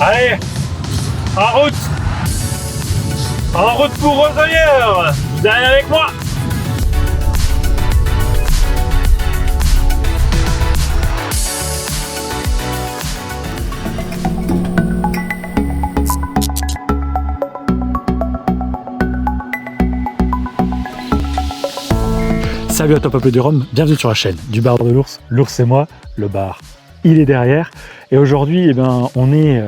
Allez, en route! En route pour Roselière! Vous allez avec moi! Salut à toi peuple du Rhum, bienvenue sur la chaîne du bar de l'ours. L'ours c'est moi, le bar il est derrière. Et aujourd'hui on est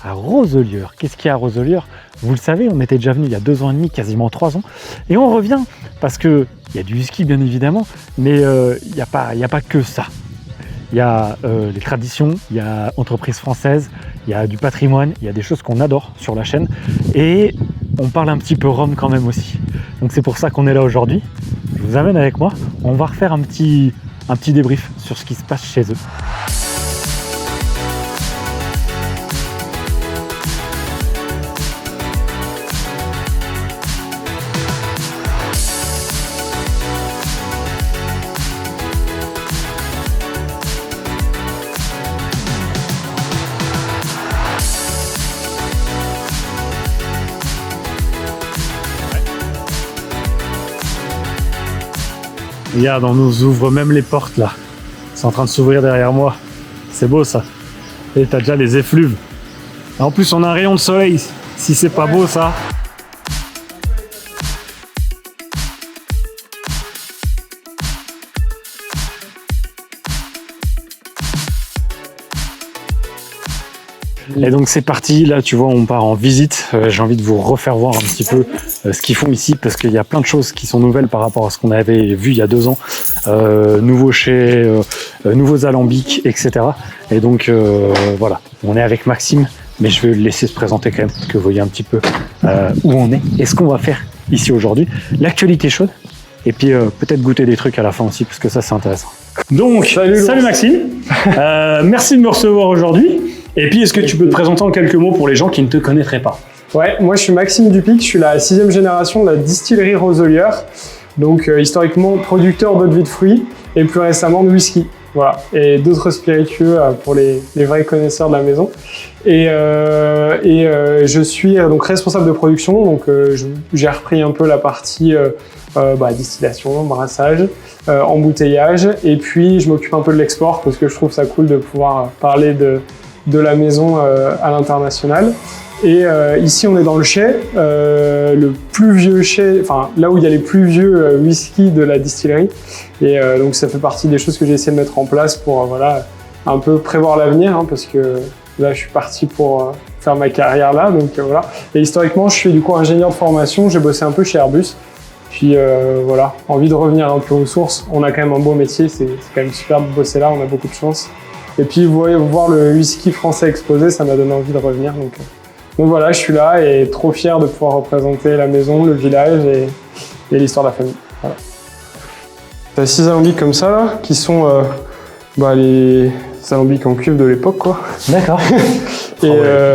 à Roselière. Qu'est-ce qu'il y a à Roselière? Vous le savez, on était déjà venu il y a 2 ans et demi, quasiment 3 ans. Et on revient parce qu'il y a du whisky bien évidemment, mais il n'y a pas que ça. Il y a les traditions, il y a entreprises françaises, il y a du patrimoine, il y a des choses qu'on adore sur la chaîne. Et on parle un petit peu rhum quand même aussi. Donc c'est pour ça qu'on est là aujourd'hui. Je vous amène avec moi, on va refaire un petit débrief sur ce qui se passe chez eux. Regarde, on nous ouvre même les portes là. C'est en train de s'ouvrir derrière moi. C'est beau ça. Et t'as déjà les effluves. Et en plus on a un rayon de soleil. Si c'est pas beau ça. Et donc c'est parti, là tu vois on part en visite, j'ai envie de vous refaire voir un petit peu ce qu'ils font ici parce qu'il y a plein de choses qui sont nouvelles par rapport à ce qu'on avait vu il y a 2 ans, nouveaux chais, nouveaux alambics, etc. Et donc voilà, on est avec Maxime, mais je vais le laisser se présenter quand même pour que vous voyez un petit peu où on est et ce qu'on va faire ici aujourd'hui, l'actualité chaude et puis peut-être goûter des trucs à la fin aussi parce que ça c'est intéressant. Donc, salut Maxime, merci de me recevoir aujourd'hui. Et puis, est-ce que tu peux te présenter en quelques mots pour les gens qui ne te connaîtraient pas? Ouais, moi je suis Maxime Dupic, je suis la 6e génération de la distillerie Roselière, donc historiquement producteur d'eau de vie de fruits et plus récemment de whisky, voilà, et d'autres spiritueux pour les vrais connaisseurs de la maison. Et je suis donc responsable de production, donc j'ai repris un peu la partie distillation, brassage, embouteillage, et puis je m'occupe un peu de l'export parce que je trouve ça cool de pouvoir parler de la maison à l'international. Et ici on est dans le chai, le plus vieux chai, enfin là où il y a les plus vieux whisky de la distillerie. Et donc ça fait partie des choses que j'ai essayé de mettre en place pour voilà, un peu prévoir l'avenir, hein, parce que là je suis parti pour faire ma carrière là, donc voilà. Et historiquement je suis du coup ingénieur de formation, j'ai bossé un peu chez Airbus. Puis voilà, envie de revenir un peu aux sources. On a quand même un beau métier, c'est quand même super de bosser là, on a beaucoup de chance. Et puis voir le whisky français exposé, ça m'a donné envie de revenir. Donc voilà, je suis là et trop fier de pouvoir représenter la maison, le village et l'histoire de la famille. Voilà. T'as 6 alambics comme ça, là, qui sont les alambics en cuve de l'époque, quoi. D'accord. Et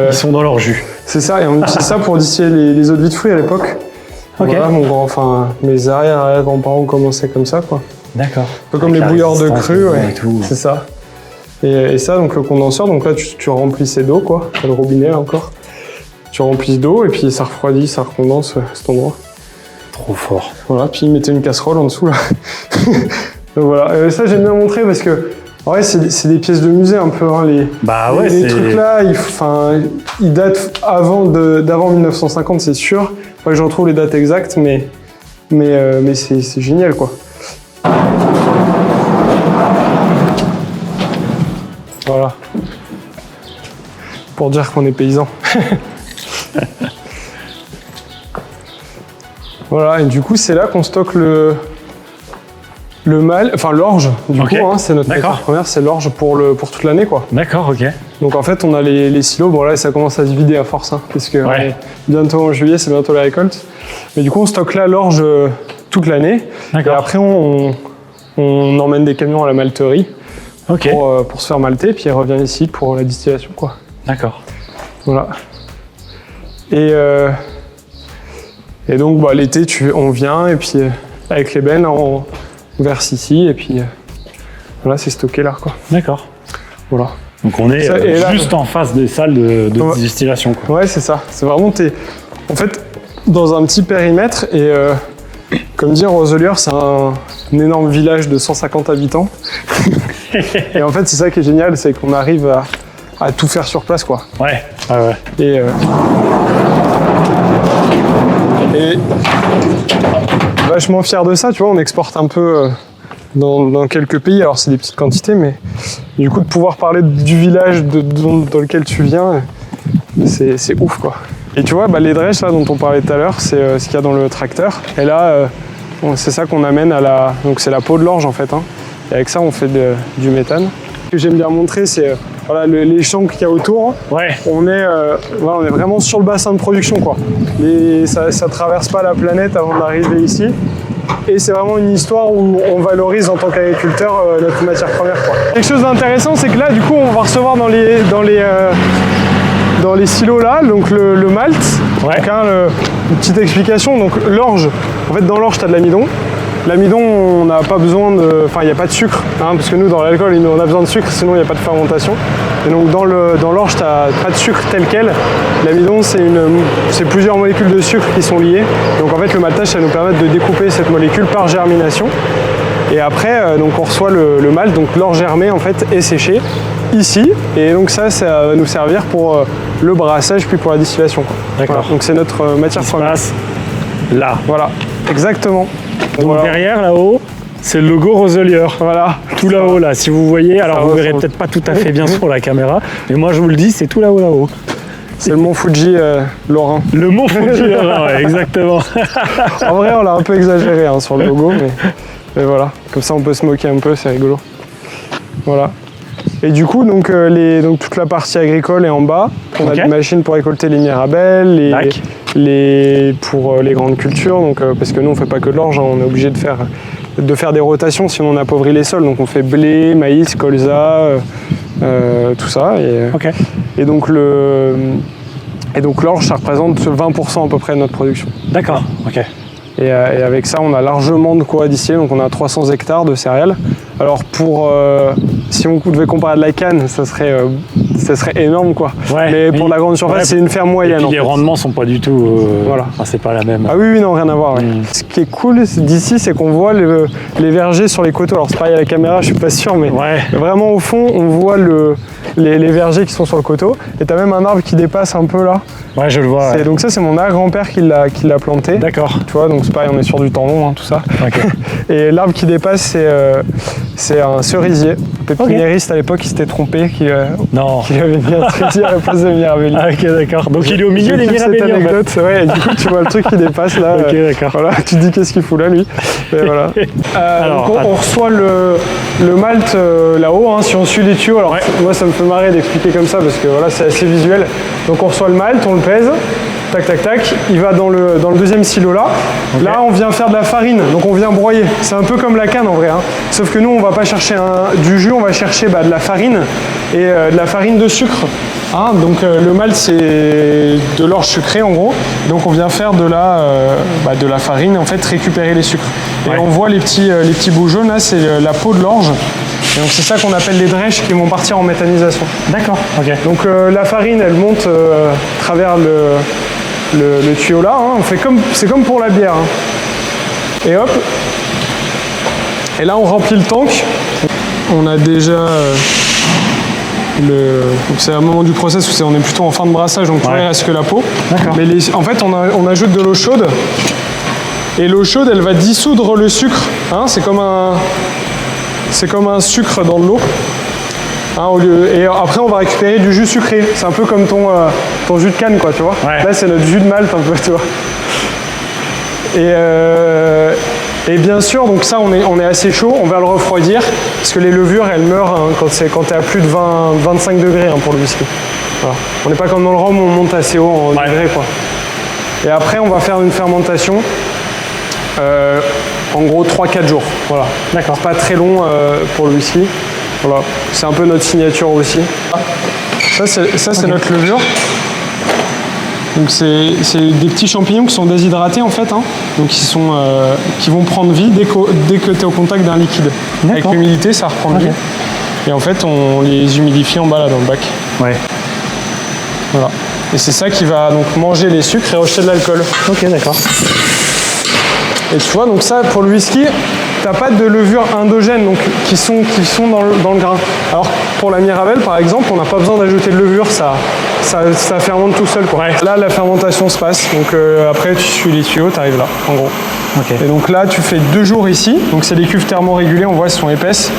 ils sont dans leur jus. C'est ça, et on utilise ça pour distiller les eaux de vie de fruits à l'époque. Ok. Voilà, mes arrière-grands-parents ont commencé comme ça, quoi. D'accord. Un peu comme les bouilleurs de cru, ouais. C'est ça. Et ça, donc le condenseur, donc là tu remplissais d'eau, quoi. T'as le robinet là, encore. Tu remplis d'eau et puis ça refroidit, ça recondense cet endroit. Trop fort. Voilà, puis ils mettaient une casserole en dessous là. Donc voilà, ça j'aime bien montrer parce que en vrai c'est des pièces de musée un peu, hein, les trucs là, ils datent d'avant 1950 c'est sûr. Faudrait que je retrouve les dates exactes, mais c'est génial, quoi. Voilà. Pour dire qu'on est paysan. Voilà, et du coup, c'est là qu'on stocke le mâle, enfin l'orge, du coup, hein, c'est notre matière première, c'est l'orge pour toute l'année, quoi. D'accord, ok. Donc en fait, on a les silos, bon là, ça commence à se vider à force, hein, parce que bientôt en juillet, c'est bientôt la récolte. Mais du coup, on stocke là l'orge toute l'année. Et après, on emmène des camions à la malterie. Okay. Pour se faire malter, puis elle revient ici pour la distillation, quoi. D'accord. Voilà. Et donc l'été, on vient et puis avec l'ébène, on verse ici et puis voilà, c'est stocké là, quoi. D'accord. Voilà. Donc on est et là, juste en face des salles de Ouais. distillation, quoi. Ouais, c'est ça. C'est vraiment, en fait, dans un petit périmètre. Et comme dire, Roselière, c'est un énorme village de 150 habitants. Et en fait, c'est ça qui est génial, c'est qu'on arrive à tout faire sur place, quoi. Ouais, ouais, ouais. Et vachement fier de ça, tu vois, on exporte un peu dans quelques pays, alors c'est des petites quantités, mais du coup de pouvoir parler du village dans lequel tu viens, c'est ouf, quoi. Et tu vois, les drèches là dont on parlait tout à l'heure, c'est ce qu'il y a dans le tracteur. Et là, c'est ça qu'on amène donc c'est la peau de l'orge en fait, hein. Et avec ça on fait du méthane. Ce que j'aime bien montrer, c'est voilà, les champs qu'il y a autour. Ouais. On est vraiment sur le bassin de production, quoi. Ça traverse pas la planète avant d'arriver ici. Et c'est vraiment une histoire où on valorise en tant qu'agriculteur notre matière première, quoi. Quelque chose d'intéressant, c'est que là, du coup, on va recevoir dans les silos là, donc le malt. Ouais. Donc, une petite explication. Donc l'orge, en fait, dans l'orge, tu as de l'amidon. L'amidon, on n'a pas besoin de... Enfin, il n'y a pas de sucre, hein, parce que nous, dans l'alcool, on a besoin de sucre, sinon il n'y a pas de fermentation. Et donc, dans l'orge, tu n'as pas de sucre tel quel. L'amidon, c'est plusieurs molécules de sucre qui sont liées. Donc, en fait, le maltage, ça nous permet de découper cette molécule par germination. Et après, donc, on reçoit le malt, donc l'orge germée, en fait, est séchée ici. Et donc, ça va nous servir pour le brassage, puis pour la distillation. D'accord. Voilà. Donc, c'est notre matière première. Là. Voilà, exactement. Donc Voilà. derrière, là-haut, c'est le logo Roselière. Voilà. Tout là-haut, là, si vous voyez, alors vous verrez ressemble. peut-être pas tout à fait bien sur la caméra, mais moi je vous le dis, c'est tout là-haut, là-haut. C'est le mont Fuji lorrain. Le mont Fuji, ouais, exactement. En vrai, on l'a un peu exagéré hein, sur le logo, mais voilà. Comme ça, on peut se moquer un peu, c'est rigolo. Voilà. Et du coup, donc toute la partie agricole est en bas. On a Ok. des machines pour récolter les mirabelles, Tac. pour les grandes cultures. Donc, parce que nous, on fait pas que de l'orge, hein, on est obligé de faire des rotations, sinon on appauvrit les sols. Donc, on fait blé, maïs, colza, tout ça. Ok. Et donc l'orge, ça représente 20% à peu près de notre production. D'accord, ok. Et avec ça, on a largement de quoi distiller, donc on a 300 hectares de céréales. Alors si on devait comparer à de la canne, ça serait énorme, quoi. Ouais, mais pour oui. la grande surface, Ouais, c'est une ferme Et moyenne. puis en les fait. rendements sont pas du tout. Voilà. Enfin, c'est pas la même. Ah oui, non, rien à voir. Ouais. Mm. Ce qui est cool d'ici, c'est qu'on voit les vergers sur les coteaux. Alors c'est pareil à la caméra, je suis pas sûr, mais Ouais. vraiment au fond, on voit les vergers qui sont sur le coteau. Et t'as même un arbre qui dépasse un peu là. Ouais, je le vois. Ouais. Donc ça, c'est mon arrière-grand-père qui l'a planté. D'accord. Tu vois, donc c'est pareil, on est sur du temps long, hein, tout ça. Ok. Et l'arbre qui dépasse, c'est un cerisier. Le pépiniériste à l'époque, il s'était trompé, qui Non. avait mis un cerisier à la place de mirabelli. Ah, ok, d'accord. Donc il est au milieu J'ai des kiffé cette mirabelliers, en fait. anecdote, ouais, et du coup tu vois le truc qui dépasse là. Ok, d'accord. Voilà, tu te dis qu'est-ce qu'il fout là lui. Et voilà. Alors, donc on reçoit le malt là-haut, hein, si on suit les tuyaux. Alors Ouais. moi ça me fait marrer d'expliquer comme ça parce que voilà c'est assez visuel. Donc on reçoit le malt, on le pèse. Tac, tac, tac, il va dans le deuxième silo là. Ok. Là, on vient faire de la farine, donc on vient broyer. C'est un peu comme la canne en vrai. Hein. Sauf que nous, on va pas chercher du jus, on va chercher de la farine et de la farine de sucre. Hein, donc le malt, c'est de l'orge sucrée en gros. Donc on vient faire de la farine, en fait, récupérer les sucres. Et Ouais. on voit les petits bouts jaunes là, c'est la peau de l'orge. Et donc c'est ça qu'on appelle les drèches qui vont partir en méthanisation. D'accord, ok. Donc la farine, elle monte à travers le tuyau là, hein. C'est comme pour la bière. Hein. Et hop. Et là on remplit le tank. On a déjà donc c'est un moment du process où on est plutôt en fin de brassage, donc tu vois, il reste que la peau. D'accord. Mais en fait on ajoute de l'eau chaude. Et l'eau chaude elle va dissoudre le sucre. Hein. C'est comme un sucre dans de l'eau. Hein, et après on va récupérer du jus sucré. C'est un peu comme ton jus de canne, quoi, tu vois. Ouais. Là c'est notre jus de malt un peu, tu vois. Et bien sûr, donc ça on est assez chaud, on va le refroidir parce que les levures elles meurent hein, quand t'es à plus de 25 degrés hein, pour le whisky. Voilà. On n'est pas comme dans le rhum où on monte assez haut en degrés, quoi. Et après on va faire une fermentation. En gros 3-4 jours. Voilà. D'accord. C'est pas très long pour le whisky. Voilà. C'est un peu notre signature aussi. Ça c'est notre levure. Donc c'est des petits champignons qui sont déshydratés en fait, hein. Donc qui vont prendre vie dès que tu es au contact d'un liquide. Avec D'accord. l'humidité, ça reprend vie. Et en fait, on les humidifie en bas là dans le bac. Ouais. Voilà. Et c'est ça qui va donc manger les sucres et rejeter de l'alcool. Ok, d'accord. Et tu vois, donc ça, pour le whisky, t'as pas de levure endogène donc, qui sont dans le grain. Alors pour la Mirabelle, par exemple, on n'a pas besoin d'ajouter de levure, ça fermente tout seul. Quoi. Ouais. Là, la fermentation se passe. Donc après, tu suis les tuyaux, tu arrives là, en gros. Ok. Et donc là, tu fais 2 jours ici. Donc c'est des cuves thermorégulées, on voit, elles sont épaisses.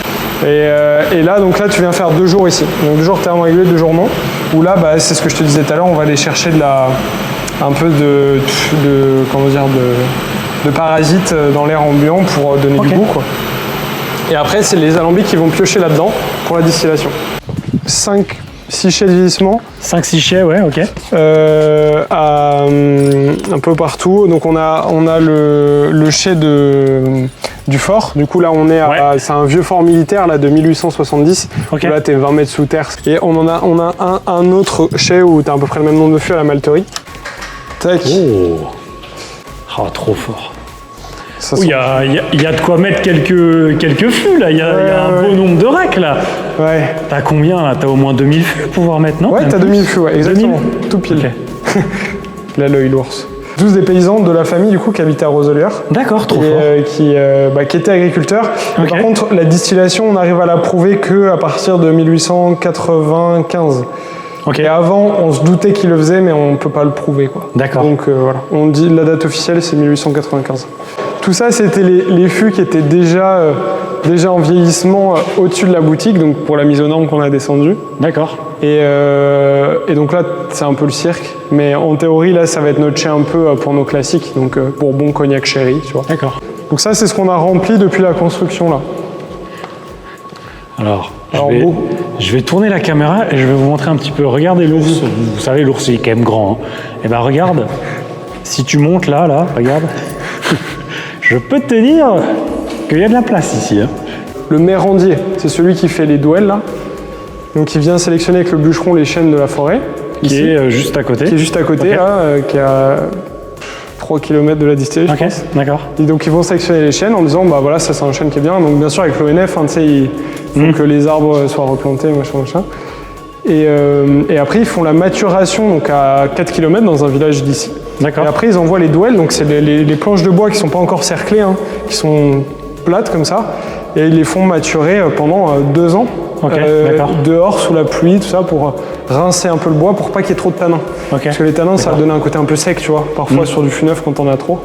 Et là, donc là, tu viens faire 2 jours ici. Donc 2 jours thermorégulés, 2 jours non. Où là, bah, c'est ce que je te disais tout à l'heure, on va aller chercher un peu de parasites dans l'air ambiant pour donner du goût, quoi. Et après, c'est les alambics qui vont piocher là-dedans pour la distillation. 5 sichets de vieillissement. 5 sichets, ouais, ok. Un peu partout. Donc on a le chai du fort. Du coup là on est c'est un vieux fort militaire là de 1870. Okay. Là t'es 20 mètres sous terre. Et on a un autre chai où t'as à peu près le même nombre de fûts à la malterie. Tac. Oh, trop fort. Il y a de quoi mettre quelques fûts là, il y a un beau nombre de racks là. Ouais. T'as combien là? T'as au moins 2000 fûts pour pouvoir mettre, non? Ouais, t'as 2000 fûts, ouais, exactement. 2000 tout pile. Okay. Là, l'œil l'ours. Tous des paysans de la famille du coup qui habitaient à Roselières. D'accord, trop fort. Qui étaient agriculteurs. Okay. Par contre, la distillation, on arrive à la prouver qu'à partir de 1895. Okay. Et avant, on se doutait qu'ils le faisaient, mais on ne peut pas le prouver, quoi. D'accord. Donc voilà, on dit la date officielle, c'est 1895. Tout ça, c'était les fûts qui étaient déjà en vieillissement au-dessus de la boutique, donc pour la mise aux normes qu'on a descendue. D'accord. Et donc là, c'est un peu le cirque, mais en théorie, là, ça va être notre chai un peu pour nos classiques, donc Bourbon, Cognac, Sherry, tu vois. D'accord. Donc ça, c'est ce qu'on a rempli depuis la construction, là. Alors je vais tourner la caméra et je vais vous montrer un petit peu. Regardez l'ours. Vous savez, l'ours, il est quand même grand. Hein. Et ben regarde, si tu montes là, regarde. Je peux te dire qu'il y a de la place ici. Hein. Le mérandier, c'est celui qui fait les douelles, là. Donc il vient sélectionner avec le bûcheron les chênes de la forêt. Qui est juste à côté. Qui est juste à côté, okay. Là, qui a 3 km de la distillerie, je pense. D'accord. Et donc ils vont sélectionner les chênes en disant, bah voilà, ça c'est un chêne qui est bien. Donc bien sûr avec l'ONF, hein, tu sais, il faut que les arbres soient replantés, machin. Et après ils font la maturation donc à 4 km dans un village d'ici. D'accord. Et après ils envoient les douelles, donc c'est les planches de bois qui sont pas encore cerclées, hein, qui sont plates comme ça. Et ils les font maturer pendant 2 ans. Okay, dehors sous la pluie, tout ça, pour rincer un peu le bois pour pas qu'il y ait trop de tanins. Okay. Parce que les tanins, ça va donner un côté un peu sec, tu vois, parfois sur du fût neuf quand on a trop.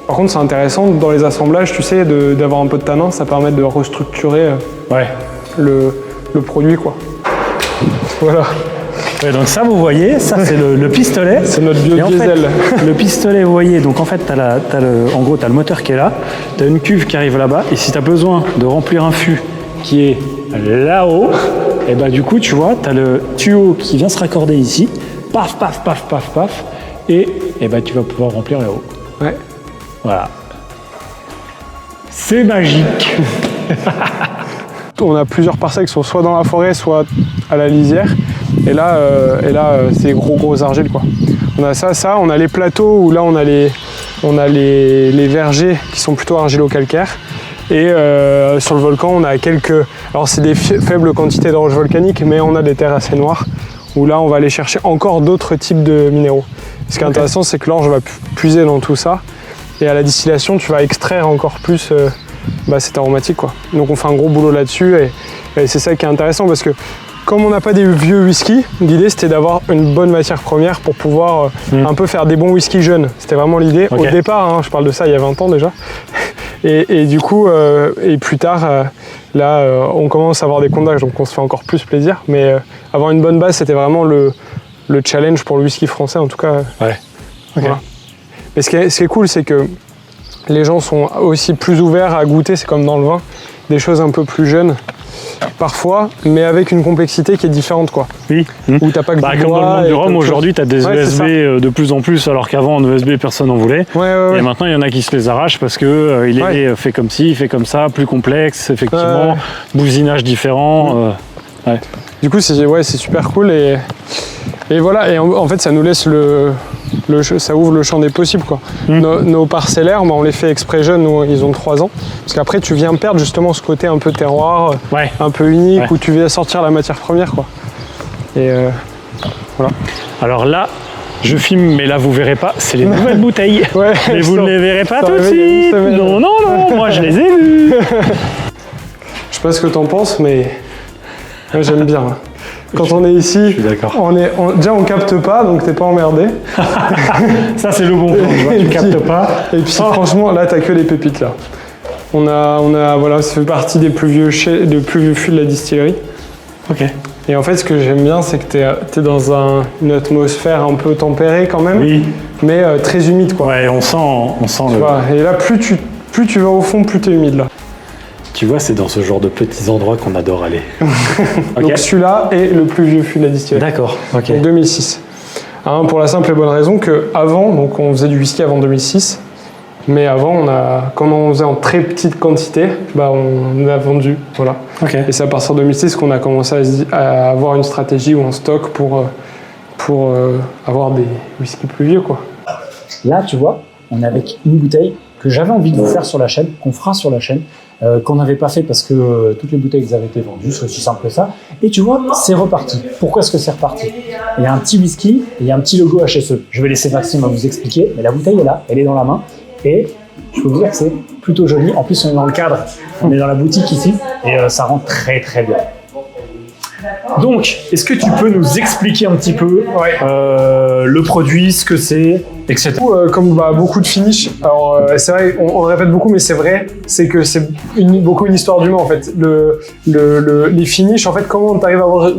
Par contre, c'est intéressant, dans les assemblages, tu sais, d'avoir un peu de tanin, ça permet de restructurer le produit, quoi. Voilà. Ouais, donc ça, vous voyez, ça c'est le pistolet. C'est notre biodiesel. En fait, le pistolet, vous voyez, donc en fait, en gros, tu as le moteur qui est là, tu as une cuve qui arrive là-bas, et si tu as besoin de remplir un fût qui est là-haut, et bah du coup, tu vois, tu as le tuyau qui vient se raccorder ici, paf, paf, paf, paf, paf, et bah tu vas pouvoir remplir là-haut. Ouais. Voilà. C'est magique. On a plusieurs parcelles qui sont soit dans la forêt, soit à la lisière. Et là c'est gros argiles, quoi. On a ça, on a les plateaux où là on a les vergers qui sont plutôt argilo-calcaires. Et sur le volcan, on a alors c'est des faibles quantités de roches volcaniques, mais on a des terres assez noires où là on va aller chercher encore d'autres types de minéraux. Ce qui est intéressant, c'est que l'orge va puiser dans tout ça. Et à la distillation, tu vas extraire encore plus cette aromatique, quoi. Donc on fait un gros boulot là-dessus et c'est ça qui est intéressant parce que comme on n'a pas des vieux whisky, l'idée c'était d'avoir une bonne matière première pour pouvoir un peu faire des bons whisky jeunes. C'était vraiment l'idée. Okay. Au départ, hein, je parle de ça il y a 20 ans déjà. Et du coup, et plus tard, on commence à avoir des comptes d'âge, donc on se fait encore plus plaisir. Mais avoir une bonne base, c'était vraiment le challenge pour le whisky français, en tout cas. Ouais. Okay. Voilà. Mais ce qui est cool, c'est que les gens sont aussi plus ouverts à goûter, c'est comme dans le vin, des choses un peu plus jeunes, parfois, mais avec une complexité qui est différente, quoi. Oui. Où t'as pas que comme dans le monde du rhum, aujourd'hui, tu as des ESB de plus en plus, alors qu'avant, en ESB, personne n'en voulait. Ouais. Et maintenant, il y en a qui se les arrachent parce que il est fait comme ci, fait comme ça, plus complexe, effectivement, bousinage différent. Ouais. Du coup, c'est super cool et voilà. Et en fait, ça nous laisse ça ouvre le champ des possibles, quoi. Nos parcellaires, on les fait exprès jeunes, nous, ils ont 3 ans. Parce qu'après, tu viens perdre justement ce côté un peu terroir, un peu unique, où tu viens sortir la matière première, quoi. Et voilà. Alors là, je filme, mais là vous verrez pas, c'est les nouvelles bouteilles. Ouais, mais vous ne les verrez pas tout de suite. Non, moi je les ai vues. Je sais pas ce que t'en penses, mais moi, j'aime bien. Quand on est ici, je suis d'accord. Déjà on capte pas, donc t'es pas emmerdé. Ça c'est le bon point, tu captes pas. Et puis franchement, là t'as que les pépites là. Voilà, ça fait partie des plus vieux fûts de la distillerie. Ok. Et en fait, ce que j'aime bien, c'est que t'es dans une atmosphère un peu tempérée quand même, mais très humide, quoi. Ouais, on sent le... Voilà. Et là, plus tu vas au fond, plus t'es humide, là. Tu vois, c'est dans ce genre de petits endroits qu'on adore aller. Okay. Donc celui-là est le plus vieux fût de la distillerie. D'accord, ok. Donc 2006. Pour la simple et bonne raison qu'avant, donc on faisait du whisky avant 2006, mais avant, comme on faisait en très petite quantité, on a vendu, voilà. Okay. Et c'est à partir de 2006 qu'on a commencé à avoir une stratégie ou un stock pour avoir des whiskies plus vieux, quoi. Là, tu vois, on est avec une bouteille que j'avais envie de vous faire sur la chaîne, qu'on fera sur la chaîne, qu'on n'avait pas fait parce que toutes les bouteilles avaient été vendues, c'est aussi simple que ça. Et tu vois, c'est reparti. Pourquoi est-ce que c'est reparti? Il y a un petit whisky et il y a un petit logo HSE. Je vais laisser Maxime vous expliquer, mais la bouteille est là, elle est dans la main. Et je peux vous dire que c'est plutôt joli. En plus, on est dans le cadre, on est dans la boutique ici, et ça rend très très bien. Donc, est-ce que tu peux nous expliquer un petit peu le produit, ce que c'est, etc. Comme beaucoup de finish, alors c'est vrai, on le répète beaucoup, mais c'est vrai, c'est que c'est beaucoup une histoire d'humain en fait. Les finishes, en fait, comment tu arrives à avoir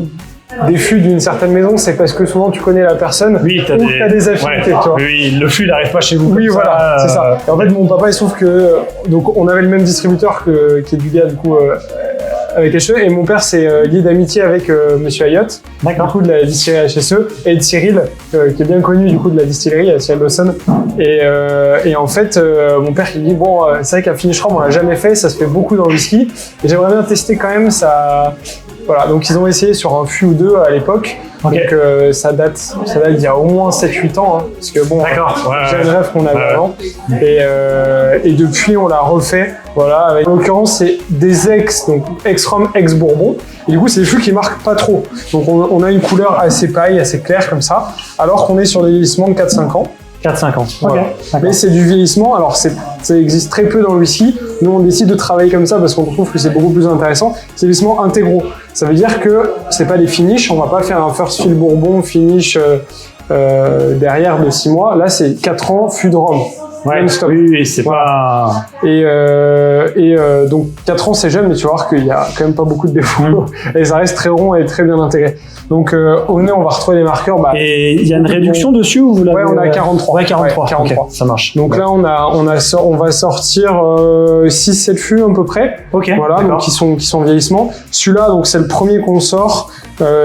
des fûts d'une certaine maison, c'est parce que souvent tu connais la personne ou tu as des affinités. Tu vois. Oui, le fût n'arrive pas chez vous. Oui, voilà, c'est ça. Et en fait, mon papa, il se trouve que donc on avait le même distributeur qui est du gars, du coup, avec HSE, et mon père s'est lié d'amitié avec Monsieur Ayotte, du coup, de la distillerie HSE, et de Cyril, qui est bien connu du coup de la distillerie, Cyril Dawson. Et en fait, mon père il dit bon, c'est vrai qu'un finish rum on l'a jamais fait, ça se fait beaucoup dans le whisky, et j'aimerais bien tester quand même ça. Voilà, donc ils ont essayé sur un fût ou deux à l'époque. Okay. Donc ça date d'il y a au moins 7-8 ans, hein, parce que bon, j'ai le rêve qu'on avait avant. Et depuis on l'a refait, voilà, avec, en l'occurrence c'est des donc ex-rhum, ex-bourbon. Et du coup c'est des fûts qui marquent pas trop. Donc on a une couleur assez paille, assez claire comme ça, alors qu'on est sur des vieillissements de 4-5 ans. 4-5 ans. Voilà. Okay. Mais c'est du vieillissement, alors ça existe très peu dans le whisky. Nous on décide de travailler comme ça parce qu'on trouve que c'est beaucoup plus intéressant. C'est des vieillissements intégraux. Ça veut dire que c'est pas des finishes, on va pas faire un first fill bourbon finish derrière de 6 mois. Là c'est 4 ans fût de rhum. Oui, c'est pas... Et donc 4 ans c'est jeune, mais tu vas voir qu'il y a quand même pas beaucoup de défauts. Et ça reste très rond et très bien intégré. Donc au nez on va retrouver les marqueurs. Et il y a une réduction dessus ou vous l'avez... Ouais, on a 43. Ouais, 43. Ouais, 43. Okay, ça marche. Donc là on va sortir 6-7 fûts à peu près. Ok. Voilà, donc qui sont vieillissements. Celui-là, donc c'est le premier qu'on sort.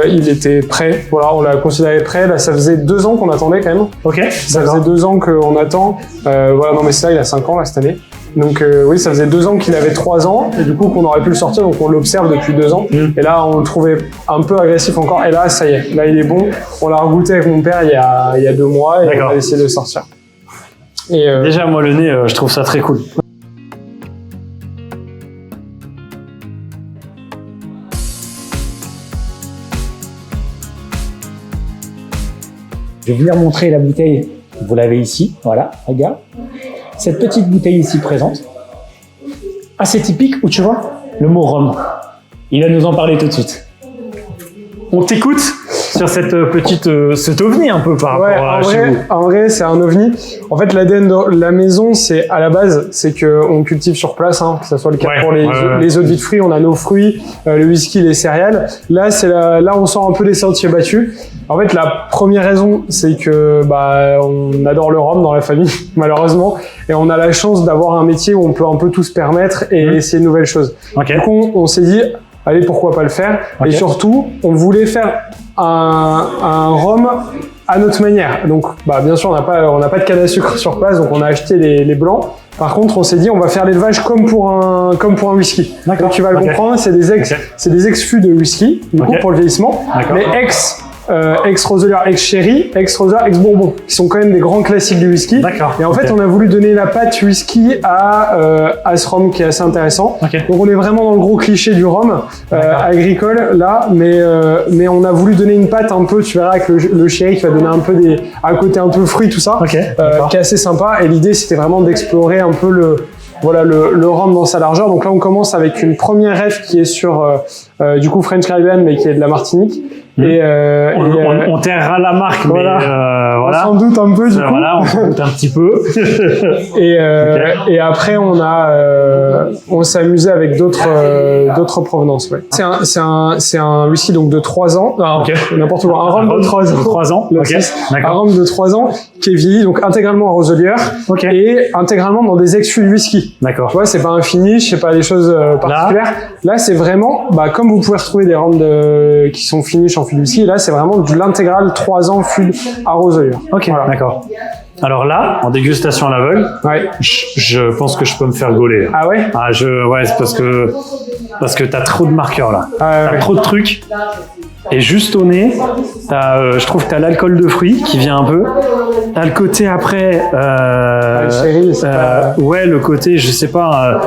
Il était prêt. Voilà, on l'a considéré prêt. Là, ça faisait 2 ans qu'on attendait quand même. Ok. Ça faisait 2 ans qu'on attend. Voilà, non mais c'est là, il a 5 ans là cette année. Donc oui, ça faisait 2 ans qu'il avait 3 ans et du coup qu'on aurait pu le sortir, donc on l'observe depuis 2 ans. Et là, on le trouvait un peu agressif encore. Et là, ça y est, là il est bon. On l'a regoûté avec mon père il y a 2 mois et on a essayé de le sortir. Et déjà, moi le nez, je trouve ça très cool. Je vais venir montrer la bouteille. Vous l'avez ici, voilà, regarde. Cette petite bouteille ici présente, assez typique, où tu vois le mot rhum. Il va nous en parler tout de suite. On t'écoute sur cette petite, cet ovni un peu par rapport à chez vous. En vrai, c'est un ovni. En fait, l'ADN de la maison, c'est à la base, c'est qu'on cultive sur place, hein, que ce soit le cas pour les eaux de vie de fruits, on a nos fruits, le whisky, les céréales. Là, là, on sort un peu les sentiers battus. En fait, la première raison, c'est que on adore le rhum dans la famille, malheureusement, et on a la chance d'avoir un métier où on peut un peu tout se permettre et essayer de nouvelles choses. Okay. Du coup, on s'est dit, allez, pourquoi pas le faire. Et surtout, on voulait faire un rhum à notre manière. Donc, bien sûr, on n'a pas de canne à sucre sur place, donc on a acheté les blancs. Par contre, on s'est dit, on va faire l'élevage comme pour un whisky. D'accord. Donc tu vas le Ok. comprendre, c'est des ex-fûts de whisky, du coup, Ok. pour le vieillissement, D'accord. mais ex-Roselier, ex-Sherry, ex-Roselier, ex-Bourbon, qui sont quand même des grands classiques du whisky. D'accord. Et en fait, Ok. on a voulu donner la patte whisky à ce rhum qui est assez intéressant. Ok. Donc on est vraiment dans le gros cliché du rhum D'accord. agricole là, mais on a voulu donner une patte un peu, tu verras avec le sherry qui va donner un peu un côté un peu fruit, tout ça, Ok, d'accord. qui est assez sympa. Et l'idée c'était vraiment d'explorer un peu le rhum dans sa largeur. Donc là on commence avec une première ref qui est sur du coup French Caribbean mais qui est de la Martinique. Et, On tairera la marque, voilà. mais on voilà. s'en doute un peu du coup. Voilà, on s'en doute un petit peu. Et après, on s'est amusé avec d'autres provenances. Ouais. C'est un whisky donc de 3 ans. Non, Ok. n'importe quoi. Un rhum de 3 ans. 3 ans. Le Ok. six. Un D'accord. rhum de 3 ans qui est vieilli donc intégralement en roselière Ok. et intégralement dans des ex-fûts de whisky. D'accord. Tu vois, c'est pas un finish, c'est pas des choses particulières. Là, c'est vraiment, comme vous pouvez retrouver des rhums qui sont finish en fût de whisky, là, c'est vraiment de l'intégral 3 ans fût à roselière. Ok. Voilà. D'accord. Alors là, en dégustation à l'aveugle, Ouais. je pense que je peux me faire gauler. Ah ouais? Ouais, c'est parce que t'as trop de marqueurs là. Ah T'as ouais. trop de trucs. Et juste au nez, je trouve que t'as l'alcool de fruits qui vient un peu. T'as le côté après, le sherry, c'est pas- ouais, le côté, je sais pas,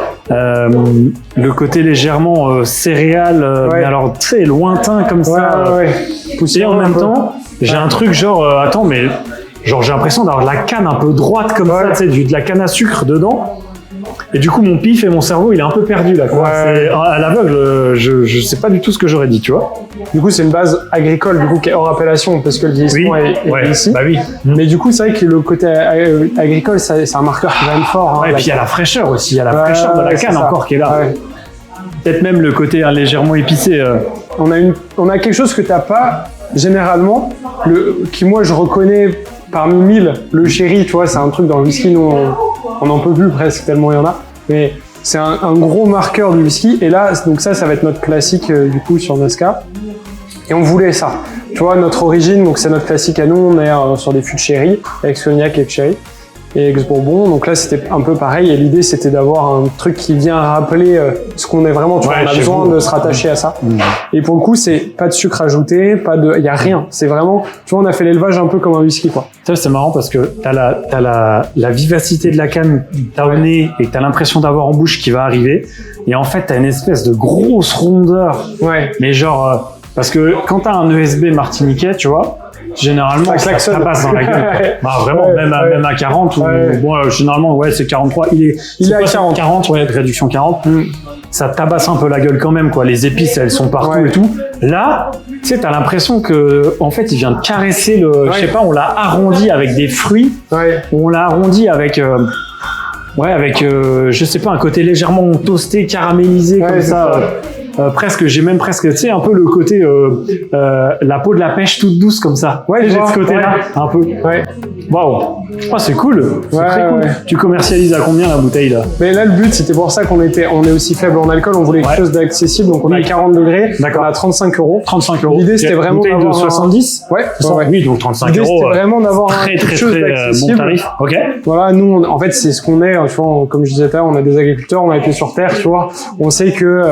le côté légèrement céréal, Ouais. mais alors très lointain comme Ouais, ça. ouais. Et Poussière en un même peu. temps, j'ai un truc genre, attends, mais genre j'ai l'impression d'avoir de la canne un peu droite comme ça, tu sais, de la canne à sucre dedans. Et du coup, mon pif et mon cerveau, il est un peu perdu là. Quoi. Ouais. C'est- à l'aveugle, je sais pas du tout ce que j'aurais dit, tu vois. Du coup, c'est une base agricole, du coup, qui est hors appellation, parce que le vieillissement est ouais, ici. bah oui. Mais du coup, c'est vrai que le côté agricole, c'est un marqueur qui va être fort. Ouais, et la puis il y a la fraîcheur aussi, il y a la Ouais, fraîcheur de la ouais, c'est canne ça. encore qui est là. Ouais. Peut-être même le côté légèrement épicé. On a quelque chose que t'as pas généralement, qui moi je reconnais parmi 1000, le sherry, tu vois, c'est un truc dans le whisky, nous on en peut plus presque tellement il y en a. Mais c'est un gros marqueur du whisky. Et là, donc ça va être notre classique du coup sur Nazca. Et on voulait ça. Tu vois, notre origine, donc c'est notre classique à nous, on est sur des fûts de sherry, ex-cognac, ex-sherry et ex-bourbon. Donc là, c'était un peu pareil. Et l'idée, c'était d'avoir un truc qui vient rappeler ce qu'on est vraiment. Tu vois, Ouais, on a chez besoin vous. de se rattacher à ça. Et pour le coup, c'est pas de sucre ajouté, il y a rien. C'est vraiment, tu vois, on a fait l'élevage un peu comme un whisky, quoi. Ça, c'est marrant parce que t'as la vivacité de la canne t'as au nez et que t'as l'impression d'avoir en bouche qui va arriver. Et en fait, t'as une espèce de grosse rondeur. Ouais. Mais genre, parce que quand t'as un ESB martiniquais, tu vois, généralement, Ça ça klaxonne. passe dans la gueule. Ouais. Bah, vraiment, Ouais, même ouais. à 40, ou, Ouais. bon, généralement, ouais, c'est 43. Il est à quoi, 40. 40, ouais, de réduction 40. Ça tabasse un peu la gueule quand même, quoi. Les épices, elles sont partout Ouais. et tout. Là, tu sais, t'as l'impression que, en fait, il vient de caresser je sais pas, on l'a arrondi avec des fruits, Ouais. ou on l'a arrondi avec, je sais pas, un côté légèrement toasté, caramélisé, Ouais, comme c'est ça. ça. Presque, j'ai même presque, tu sais, un peu le côté la peau de la pêche toute douce comme ça. Ouais, je j'ai de vois, ce côté-là, un peu. Ouais. Waouh, oh, c'est cool, c'est Ouais, très cool. ouais. Tu commercialises à combien la bouteille là? Mais là, le but, c'était pour ça on est aussi faible en alcool. On voulait quelque Ouais. chose d'accessible. Donc, on a Oui. 40 degrés. D'accord. On a 35 euros. 35 euros. L'idée, c'était vraiment bouteille de d'avoir un- 70. Ouais. Ouais. Oui, donc 35 L'idée, euros. c'était vraiment d'avoir très quelque très chose très bon d'accessible. tarif. Ok. Voilà, nous, en fait, c'est ce qu'on est. Tu vois, comme je disais tout à l'heure, on a des agriculteurs, on a été sur terre, tu vois. On sait que,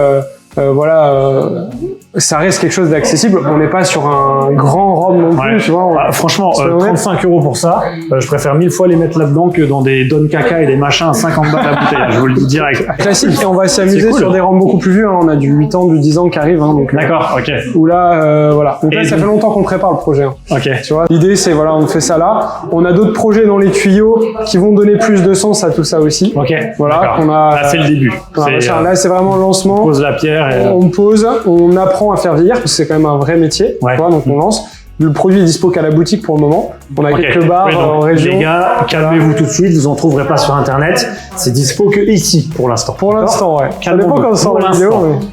ça reste quelque chose d'accessible. On n'est pas sur un grand rhum non plus, Ouais. tu vois. Ah, franchement, Soyons honnêtes. 35 euros pour ça, je préfère 1000 fois les mettre là-dedans que dans des Don Caca et des machins à 50 balles la bouteille. Je vous le dis direct. Classique. Et on va s'amuser C'est cool. sur des rhums beaucoup plus vieux. Hein. On a du 8 ans, du 10 ans qui arrive. Hein, donc, D'accord, ok. où là, voilà. Donc là, Et ça donc- fait longtemps qu'on prépare le projet. Hein. Ok. Tu vois, l'idée c'est voilà, on fait ça là. On a d'autres projets dans les tuyaux qui vont donner plus de sens à tout ça aussi. Ok. Voilà, D'accord. on a- Là, c'est le début. Voilà, C'est, machin. Là c'est vraiment le lancement. on pose la pierre et. On pose, on apprend à faire vieillir parce que c'est quand même un vrai métier. Ouais. Tu vois, donc on lance. Le produit est dispo qu'à la boutique pour le moment. On a Ok. quelques bars Oui, donc, en région. Les gars, calmez-vous tout de suite, vous en trouverez pas sur internet. C'est dispo que ici pour l'instant. Pour l'instant, ouais. Ça Calmons-nous. dépend quand on sort Pour la vidéo. l'instant. Mais...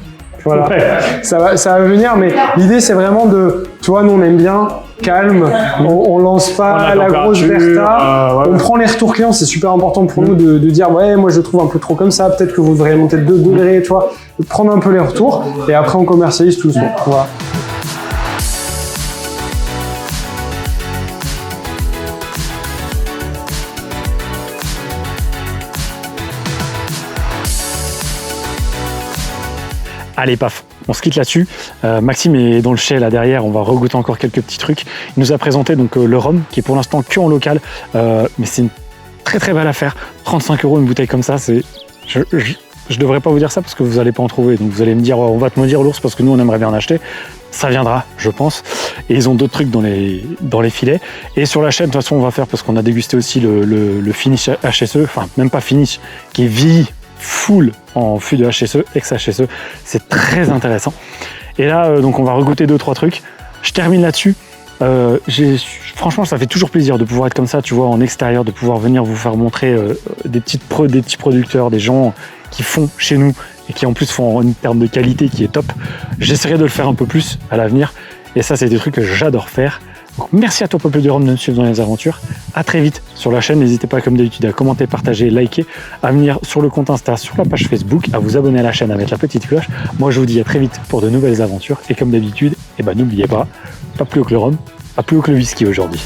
Voilà. Ouais. Ça va venir, mais l'idée c'est vraiment de, tu vois, nous on aime bien calme, on lance On a pas de la grosse température, Bertha, ouais. on prend les retours clients, c'est super important pour nous de dire ouais moi je le trouve un peu trop comme ça, peut-être que vous devriez monter de 2 degrés, tu vois, de prendre un peu les retours et après on commercialise tout doucement. Voilà. Allez, paf, on se quitte là-dessus. Maxime est dans le chai là derrière, on va regoûter encore quelques petits trucs. Il nous a présenté donc le rhum, qui est pour l'instant que en local, mais c'est une très très belle affaire. 35 € une bouteille comme ça, c'est... Je devrais pas vous dire ça parce que vous allez pas en trouver. Donc vous allez me dire, on va te maudire l'ours parce que nous on aimerait bien en acheter. Ça viendra, je pense. Et ils ont d'autres trucs dans les filets. Et sur la chaîne, de toute façon, on va faire, parce qu'on a dégusté aussi le finish HSE, enfin même pas finish, qui est vieilli full en fût de HSE, ex-HSE. C'est très intéressant. Et là, donc on va regoûter 2-3 trucs. Je termine là-dessus. Franchement, ça fait toujours plaisir de pouvoir être comme ça, tu vois, en extérieur, de pouvoir venir vous faire montrer des petits producteurs, des gens qui font chez nous et qui en plus font une terme de qualité qui est top. J'essaierai de le faire un peu plus à l'avenir et ça, c'est des trucs que j'adore faire. Donc, merci à toi, Peuple du Rhum, de me suivre dans les aventures. À très vite sur la chaîne. N'hésitez pas, comme d'habitude, à commenter, partager, liker, à venir sur le compte Insta, sur la page Facebook, à vous abonner à la chaîne, à mettre la petite cloche. Moi, je vous dis à très vite pour de nouvelles aventures. Et comme d'habitude, n'oubliez pas, pas plus haut que le rhum, pas plus haut que le whisky aujourd'hui.